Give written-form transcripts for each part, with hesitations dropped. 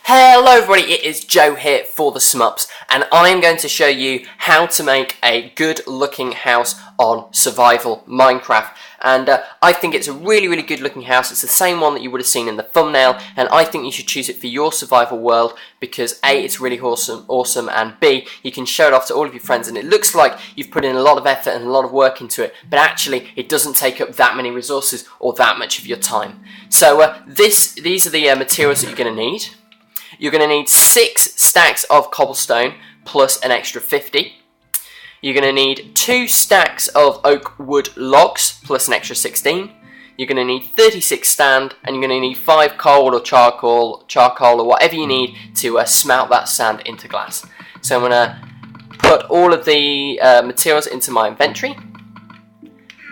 Hello everybody, it is Joe here for the Smups, and I am going to show you how to make a good looking house on Survival Minecraft. And I think it's a really good looking house. It's the same one that you would have seen in the thumbnail, and I think you should choose it for your survival world because A, it's really awesome, and B, you can show it off to all of your friends, and it looks like you've put in a lot of effort and a lot of work into it, but actually it doesn't take up that many resources or that much of your time. So these are the materials that you're going to need. You're going to need 6 stacks of cobblestone plus an extra 50. You're going to need 2 stacks of oak wood logs plus an extra 16. You're going to need 36 sand, and you're going to need 5 coal or charcoal or whatever you need to smelt that sand into glass. So I'm going to put all of the materials into my inventory.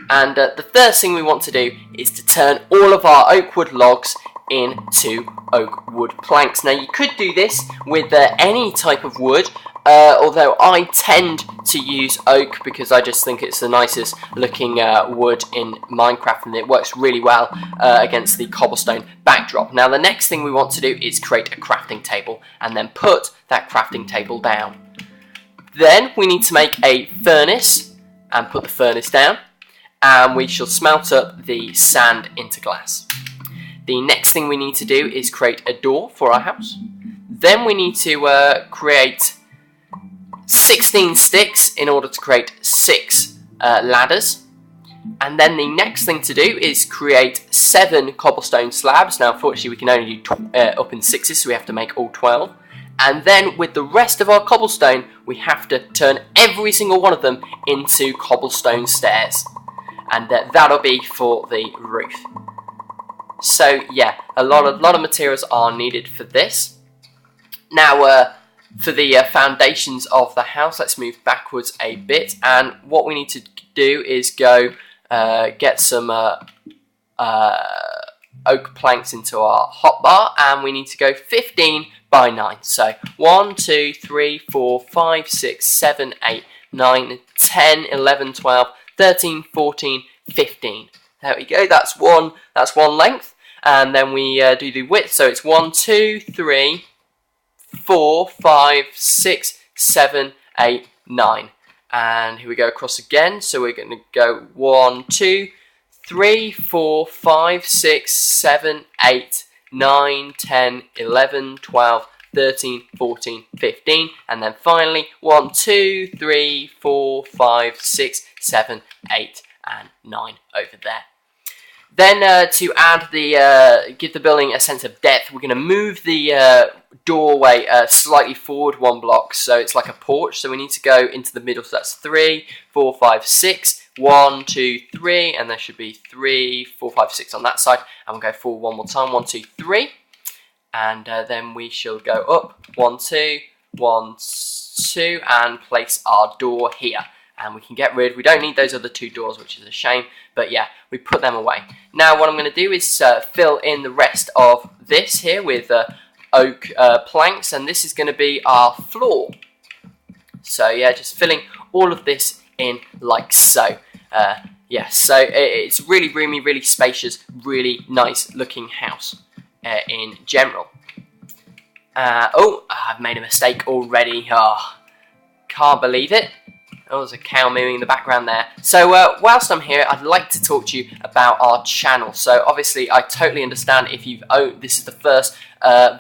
And the first thing we want to do is to turn all of our oak wood logs into oak wood planks. Now you could do this with any type of wood, although I tend to use oak because I just think it's the nicest looking wood in Minecraft, and it works really well against the cobblestone backdrop. Now the next thing we want to do is create a crafting table and then put that crafting table down. Then we need to make a furnace and put the furnace down, and we shall smelt up the sand into glass. The next thing we need to do is create a door for our house. Then we need to create 16 sticks in order to create 6 ladders. And then the next thing to do is create 7 cobblestone slabs. Now unfortunately we can only do up in 6s, so we have to make all 12. And then with the rest of our cobblestone, we have to turn every single one of them into cobblestone stairs. And that'll be for the roof. So yeah, a lot of materials are needed for this. Now for the foundations of the house, let's move backwards a bit, and what we need to do is go get some oak planks into our hotbar, and we need to go 15 by 9. So 1, 2, 3, 4, 5, 6, 7, 8, 9, 10, 11, 12, 13, 14, 15. There we go, that's one length. And then we do the width, so it's 1, 2, 3, 4, 5, 6, 7, 8, 9. And here we go across again, so we're going to go 1, 2, 3, 4, 5, 6, 7, 8, 9, 10, 11, 12, 13, 14, 15. And then finally 1, 2, 3, 4, 5, 6, 7, 8, and 9 over there. Then to add give the building a sense of depth, we're going to move the doorway slightly forward 1 block, so it's like a porch. So we need to go into the middle, so that's 3, 4, 5, 6, 1, 2, 3, and there should be 3, 4, 5, 6 on that side. And we'll go forward one more time, 1, 2, 3, and then we shall go up 1, 2, 1, 2, and place our door here. And we can get rid, we don't need those other 2 doors, which is a shame, but yeah, we put them away. Now what I'm going to do is fill in the rest of this here with oak planks, and this is going to be our floor. So yeah, just filling all of this in like so. Yeah, so it's really roomy, really spacious, really nice looking house in general. Oh, I've made a mistake already. Oh, can't believe it. Oh, there's a cow mooing in the background there. So whilst I'm here, I'd like to talk to you about our channel. So obviously I totally understand if this is the first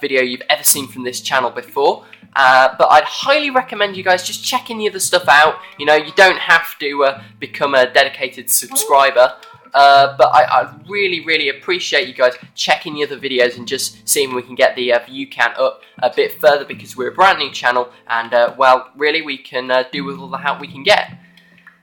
video you've ever seen from this channel before. But I'd highly recommend you guys just checking the other stuff out. You know, you don't have to become a dedicated subscriber. But I really appreciate you guys checking the other videos and just seeing if we can get the view count up a bit further, because we're a brand new channel, and well, really we can do with all the help we can get.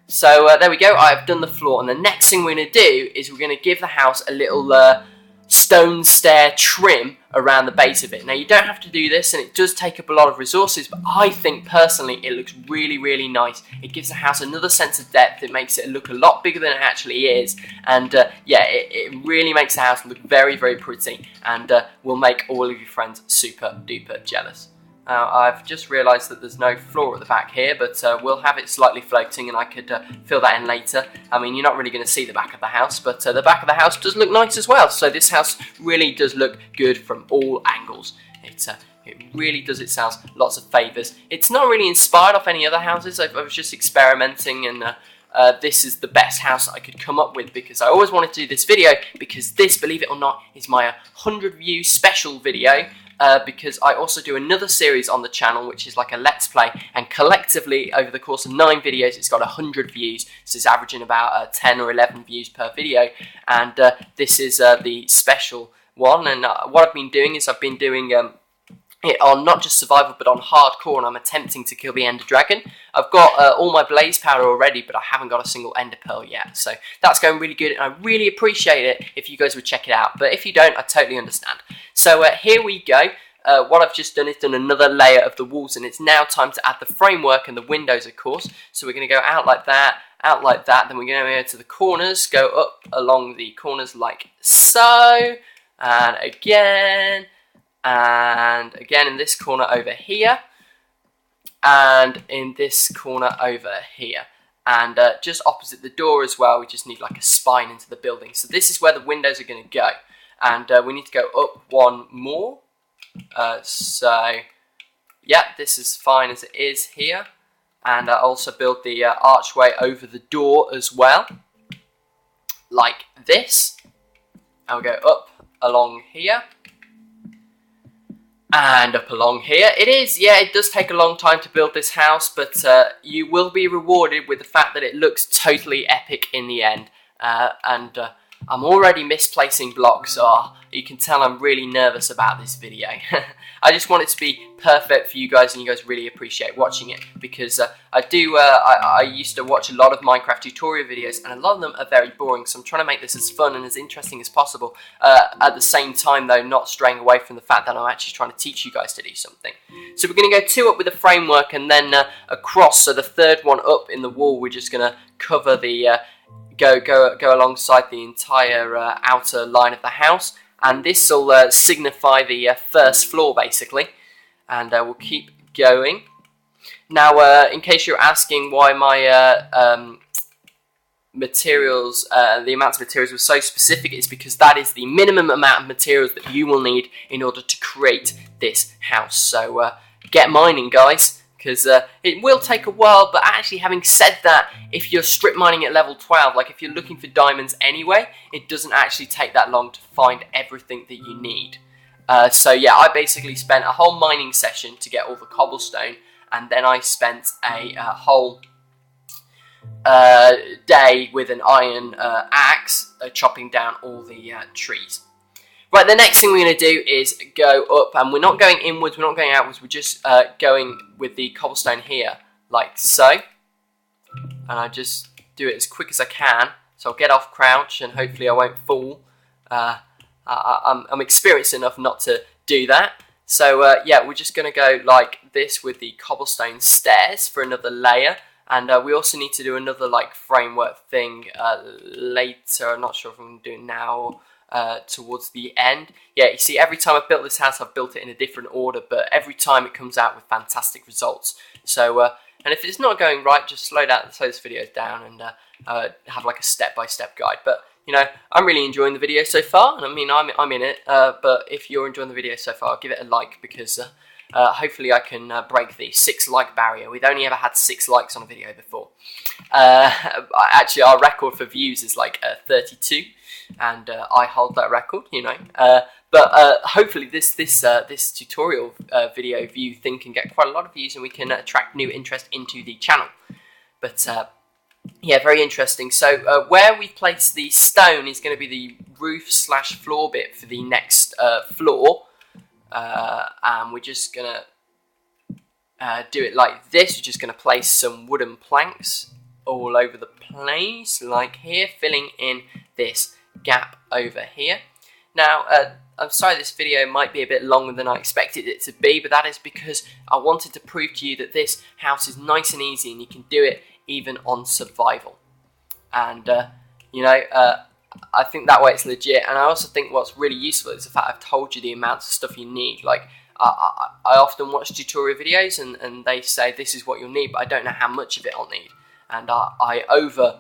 So there we go, I've done the floor, and the next thing we're going to do is we're going to give the house a little stone stair trim around the base of it. Now you don't have to do this, and it does take up a lot of resources, but I think personally it looks really nice. It gives the house another sense of depth. It makes it look a lot bigger than it actually is, and yeah, it really makes the house look very pretty, and will make all of your friends super duper jealous. I've just realised that there's no floor at the back here, but we'll have it slightly floating and I could fill that in later. I mean, you're not really going to see the back of the house, but the back of the house does look nice as well. So this house really does look good from all angles. It really does itself lots of favours. It's not really inspired off any other houses. I was just experimenting, and this is the best house I could come up with, because I always wanted to do this video, because this, believe it or not, is my 100 view special video. Because I also do another series on the channel, which is like a Let's Play, and collectively, over the course of 9 videos, it's got 100 views, so it's averaging about 10 or 11 views per video, and this is the special one, and what I've been doing is I've been doing it on not just survival, but on hardcore, and I'm attempting to kill the Ender Dragon. I've got all my blaze powder already, but I haven't got a single Ender Pearl yet, so that's going really good, and I really appreciate it if you guys would check it out, but if you don't, I totally understand. So here we go. What I've just done is done another layer of the walls, and it's now time to add the framework and the windows, of course. So we're going to go out like that, then we're going to go to the corners, go up along the corners like so, and again in this corner over here, and in this corner over here, and just opposite the door as well. We just need like a spine into the building. So this is where the windows are going to go, and we need to go up one more. So yeah, this is fine as it is here, and I also build the archway over the door as well, like this, and we'll go up along here, and up along here. It does take a long time to build this house, but you will be rewarded with the fact that it looks totally epic in the end. I'm already misplacing blocks, so you can tell I'm really nervous about this video. I just want it to be perfect for you guys, and you guys really appreciate watching it, because I used to watch a lot of Minecraft tutorial videos, and a lot of them are very boring, so I'm trying to make this as fun and as interesting as possible, at the same time though not straying away from the fact that I'm actually trying to teach you guys to do something. So we're going to go 2 up with the framework, and then across, so the third one up in the wall, we're just going to cover the go alongside the entire outer line of the house, and this will signify the first floor basically, and we'll keep going. Now, in case you're asking why my materials, the amount of materials was so specific, it's because that is the minimum amount of materials that you will need in order to create this house. So get mining, guys, because it will take a while. But actually, having said that, if you're strip mining at level 12, like if you're looking for diamonds anyway, it doesn't actually take that long to find everything that you need. So yeah, I basically spent a whole mining session to get all the cobblestone, and then I spent a whole day with an iron axe chopping down all the trees. Right, the next thing we're going to do is go up, and we're not going inwards, we're not going outwards, we're just going with the cobblestone here, like so. And I just do it as quick as I can, so I'll get off crouch, and hopefully I won't fall. I'm experienced enough not to do that. So yeah, we're just going to go like this with the cobblestone stairs for another layer. And we also need to do another like framework thing later. I'm not sure if I'm going to do it now or towards the end. Yeah, you see, every time I've built this house, I've built it in a different order, but every time it comes out with fantastic results. So, and if it's not going right, just slow this video down and have like a step-by-step guide. But you know, I'm really enjoying the video so far, and I mean, I'm in it. But if you're enjoying the video so far, give it a like, because hopefully I can break the 6 like barrier. We've only ever had 6 likes on a video before. Actually, our record for views is like 32. And I hold that record, you know. But hopefully this tutorial video view thing can get quite a lot of views, and we can attract new interest into the channel. But yeah, very interesting. So where we place the stone is going to be the roof/floor bit for the next floor, and we're just gonna do it like this. We're just gonna place some wooden planks all over the place, like here, filling in this gap over here. Now, I'm sorry this video might be a bit longer than I expected it to be, but that is because I wanted to prove to you that this house is nice and easy, and you can do it even on survival. And you know, I think that way it's legit. And I also think what's really useful is the fact I've told you the amounts of stuff you need. Like, I often watch tutorial videos and they say this is what you'll need, but I don't know how much of it I'll need, and I over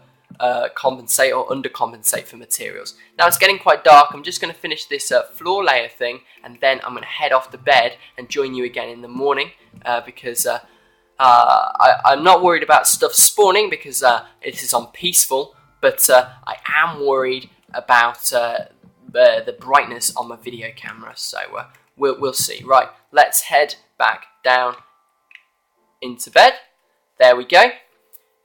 compensate or undercompensate for materials. Now it's getting quite dark. I'm just going to finish this floor layer thing, and then I'm going to head off to bed and join you again in the morning, because I'm not worried about stuff spawning because it is on peaceful, but I am worried about the brightness on my video camera, so we'll see. Right, let's head back down into bed. There we go.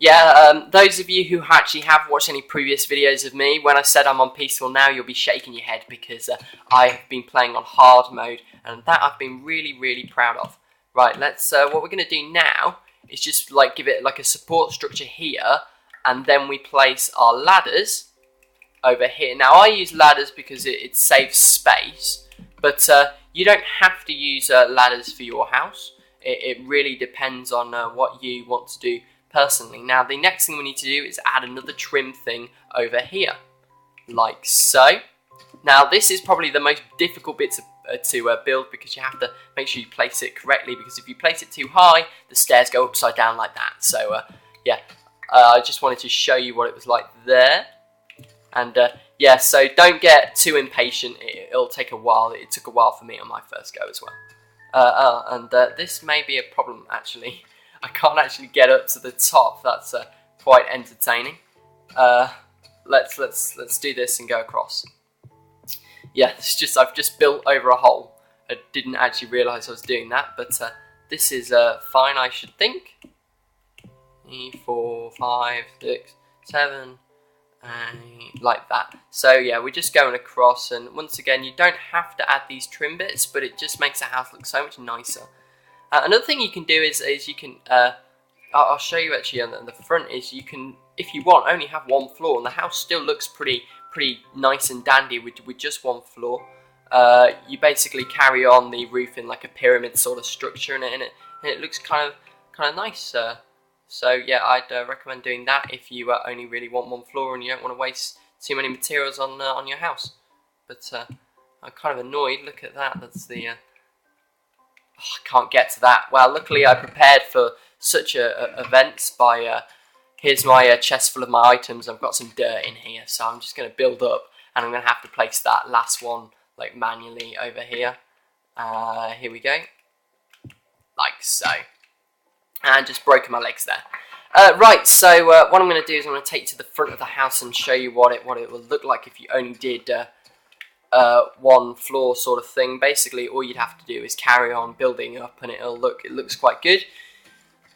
Yeah, those of you who actually have watched any previous videos of me, when I said I'm on peaceful now, you'll be shaking your head because I've been playing on hard mode, and that I've been really proud of. Right, let's. What we're going to do now is just like give it like a support structure here, and then we place our ladders over here. Now I use ladders because it saves space, but you don't have to use ladders for your house. It really depends on what you want to do personally. Now the next thing we need to do is add another trim thing over here, like so. Now this is probably the most difficult bit to build because you have to make sure you place it correctly, because if you place it too high, the stairs go upside down like that. So yeah, I just wanted to show you what it was like there. And yeah, so don't get too impatient. It'll take a while. It took a while for me on my first go as well. And this may be a problem actually. I can't actually get up to the top. That's quite entertaining. Let's do this and go across. Yeah, it's just I've just built over a hole. I didn't actually realise I was doing that, but this is fine, I should think. 4, 5, 6, 7, 8, like that. So yeah, we're just going across, and once again, you don't have to add these trim bits, but it just makes the house look so much nicer. Another thing you can do is you can, I'll show you actually on the front, is you can, if you want, only have one floor, and the house still looks pretty nice and dandy with just one floor. You basically carry on the roof in like a pyramid sort of structure, and it looks kind of nice. So yeah, I'd recommend doing that if you only really want one floor and you don't want to waste too many materials on your house. But I'm kind of annoyed. Look at that. That's the I can't get to that. Well, luckily I prepared for such events by here's my chest full of my items. I've got some dirt in here, so I'm just going to build up, and I'm going to have to place that last one like manually over here. Here we go, like so, and just broken my legs there. Right, so what I'm going to do is I'm going to take you to the front of the house and show you what it would look like if you only did one floor sort of thing. Basically, all you'd have to do is carry on building up, and it looks quite good.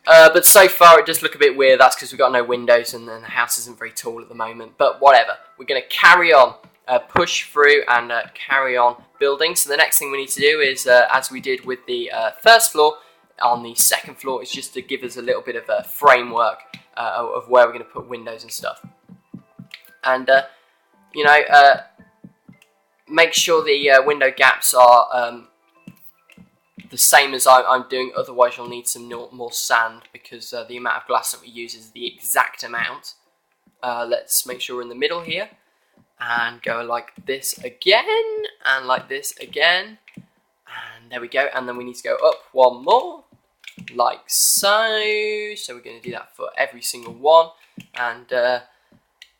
But so far it does look a bit weird. That's because we've got no windows, and the house isn't very tall at the moment. But whatever, we're going to carry on, push through, and carry on building. So the next thing we need to do is, as we did with the first floor, on the second floor, is just to give us a little bit of a framework of where we're going to put windows and stuff. And you know, make sure the window gaps are the same as I'm doing, otherwise you'll need some more sand, because the amount of glass that we use is the exact amount. Let's make sure we're in the middle here, and go like this again, and like this again, and there we go. And then we need to go up one more, like so. So we're going to do that for every single one, and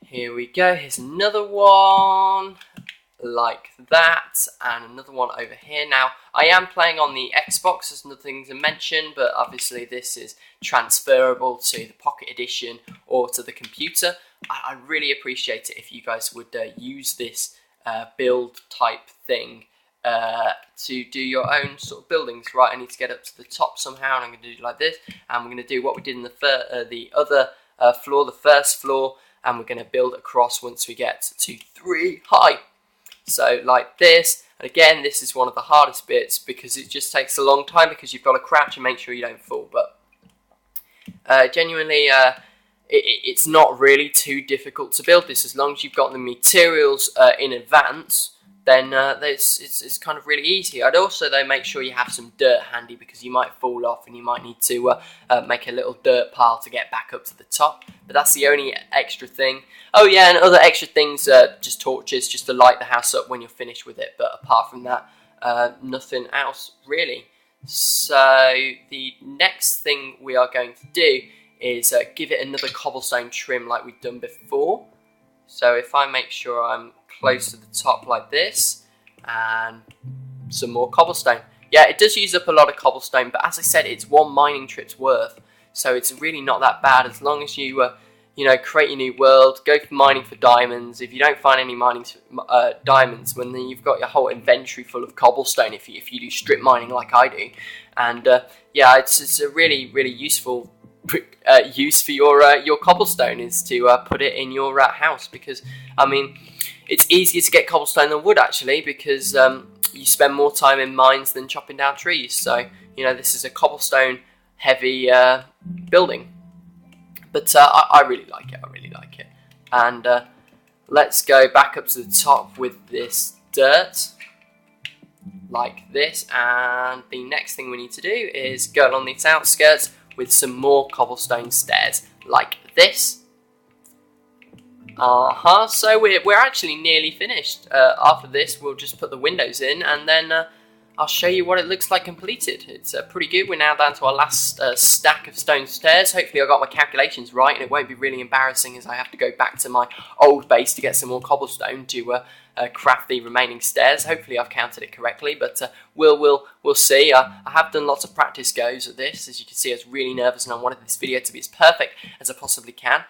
here we go. Here's another one, like that, and another one over here. Now, I am playing on the Xbox, there's nothing to mention, but obviously this is transferable to the Pocket Edition or to the computer. I really appreciate it if you guys would use this build type thing to do your own sort of buildings. Right, I need to get up to the top somehow, and I'm going to do it like this, and we're going to do what we did in the other floor, the first floor, and we're going to build across once we get to 3 high. So like this, and again, this is one of the hardest bits because it just takes a long time, because you've got to crouch and make sure you don't fall. But genuinely, it's not really too difficult to build this as long as you've got the materials in advance. Then it's kind of really easy. I'd also though make sure you have some dirt handy, because you might fall off and you might need to make a little dirt pile to get back up to the top. But that's the only extra thing. Oh yeah, and other extra things, just torches, just to light the house up when you're finished with it. But apart from that, nothing else really. So the next thing we are going to do is give it another cobblestone trim like we've done before. So if I make sure I'm close to the top like this, and some more cobblestone. Yeah, it does use up a lot of cobblestone, but as I said, it's one mining trip's worth, so it's really not that bad as long as you, create a new world, go for mining for diamonds. If you don't find any diamonds, then you've got your whole inventory full of cobblestone if you do strip mining like I do. And yeah, it's a really, really useful use for your cobblestone is to put it in your house, because, I mean, it's easier to get cobblestone than wood actually, because you spend more time in mines than chopping down trees. So, this is a cobblestone heavy building. But I really like it. And let's go back up to the top with this dirt, like this. And the next thing we need to do is go along these outskirts with some more cobblestone stairs, like this. So we're actually nearly finished. After this, we'll just put the windows in, and then I'll show you what it looks like completed. It's pretty good. We're now down to our last stack of stone stairs. Hopefully I got my calculations right, and it won't be really embarrassing as I have to go back to my old base to get some more cobblestone to craft the remaining stairs. Hopefully I've counted it correctly, but we'll see. I have done lots of practice goes at this. As you can see, I was really nervous, and I wanted this video to be as perfect as I possibly can.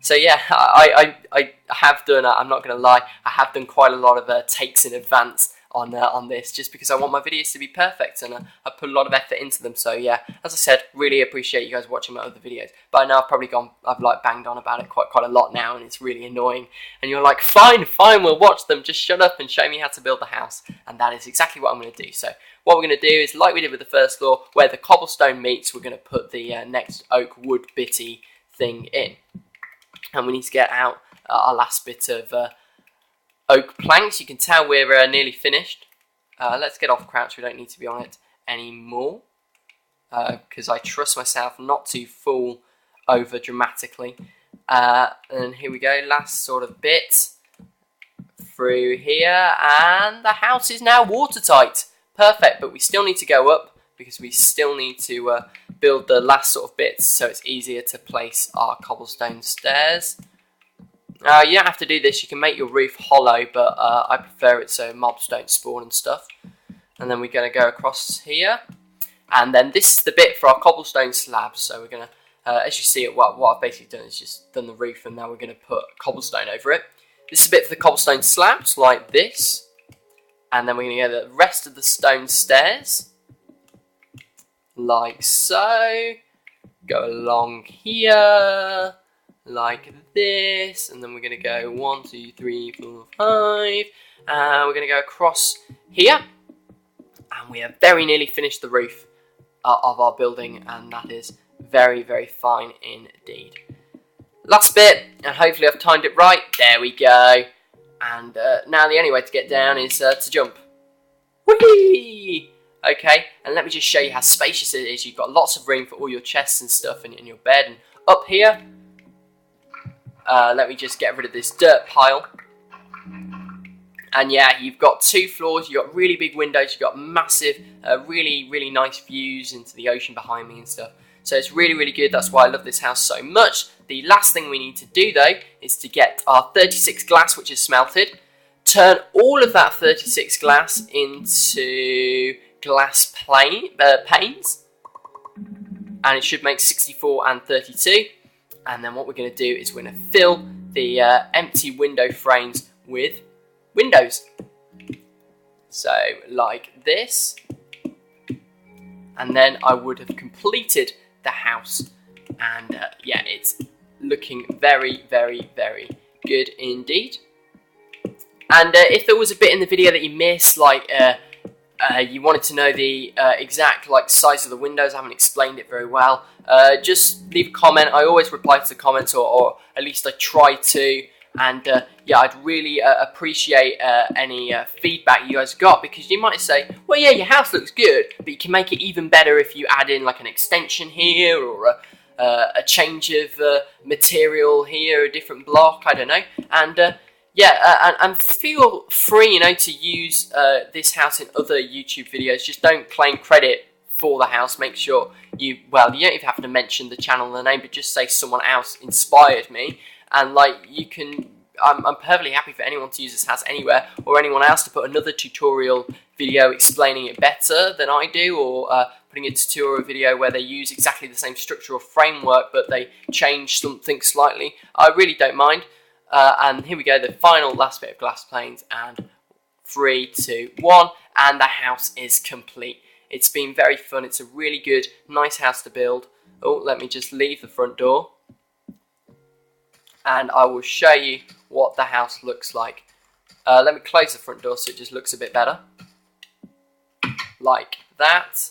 So yeah, I have done, I'm not going to lie, I have done quite a lot of takes in advance on this, just because I want my videos to be perfect, and I put a lot of effort into them. So yeah, as I said, really appreciate you guys watching my other videos. But I know I've like banged on about it quite a lot now, and it's really annoying. And you're like, fine, we'll watch them, just shut up and show me how to build the house. And that is exactly what I'm going to do. So what we're going to do is, like we did with the first floor, where the cobblestone meets, we're going to put the next oak wood bitty thing in. And we need to get out our last bit of oak planks. You can tell we're nearly finished. Let's get off crouch. We don't need to be on it anymore, because I trust myself not to fall over dramatically. And here we go, last sort of bit through here, and the house is now watertight. Perfect, but we still need to go up, because we still need to build the last sort of bits so it's easier to place our cobblestone stairs. You don't have to do this, you can make your roof hollow, but I prefer it so mobs don't spawn and stuff. And then we're going to go across here, and then this is the bit for our cobblestone slabs. So we're going to, as you see, what I've basically done is just done the roof, and now we're going to put cobblestone over it. This is a bit for the cobblestone slabs, like this, and then we're going to go the rest of the stone stairs, like so, go along here, like this, and then we're going to go 1, 2, 3, 4, 5, and we're going to go across here, and we have very nearly finished the roof of our building, and that is very, very fine indeed. Last bit, and hopefully I've timed it right. There we go. And now the only way to get down is to jump. Whee! Okay, and let me just show you how spacious it is. You've got lots of room for all your chests and stuff in your bed. And up here, let me just get rid of this dirt pile. And yeah, you've got 2 floors, you've got really big windows, you've got massive, really, really nice views into the ocean behind me and stuff. So it's really, really good. That's why I love this house so much. The last thing we need to do, though, is to get our 36 glass, which is smelted, turn all of that 36 glass into glass panes, and it should make 64 and 32. And then what we're going to do is we're going to fill the empty window frames with windows. So, like this. And then I would have completed the house. And yeah, it's looking very, very, very good indeed. And if there was a bit in the video that you missed, like you wanted to know the exact size of the windows, I haven't explained it very well, just leave a comment. I always reply to the comments, or at least I try to. And yeah, I'd really appreciate any feedback you guys got, because you might say, well, yeah, your house looks good, but you can make it even better if you add in like an extension here, or a change of material here, a different block, I don't know. And yeah, and feel free, to use this house in other YouTube videos. Just don't claim credit for the house. Make sure you don't even have to mention the channel and the name, but just say someone else inspired me. And you can, I'm perfectly happy for anyone to use this house anywhere, or anyone else to put another tutorial video explaining it better than I do, or putting a tutorial video where they use exactly the same structural framework, but they change something slightly. I really don't mind. And here we go, the last bit of glass planes, and 3, 2, 1, and the house is complete. It's been very fun. It's a really good, nice house to build. Oh, let me just leave the front door, and I will show you what the house looks like. Let me close the front door so it just looks a bit better, like that.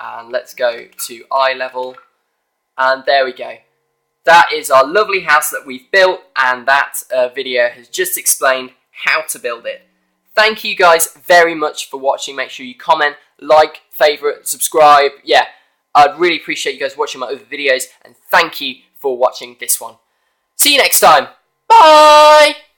And let's go to eye level, and there we go. That is our lovely house that we've built, and that video has just explained how to build it. Thank you guys very much for watching. Make sure you comment, like, favourite, subscribe. Yeah, I'd really appreciate you guys watching my other videos, and thank you for watching this one. See you next time. Bye!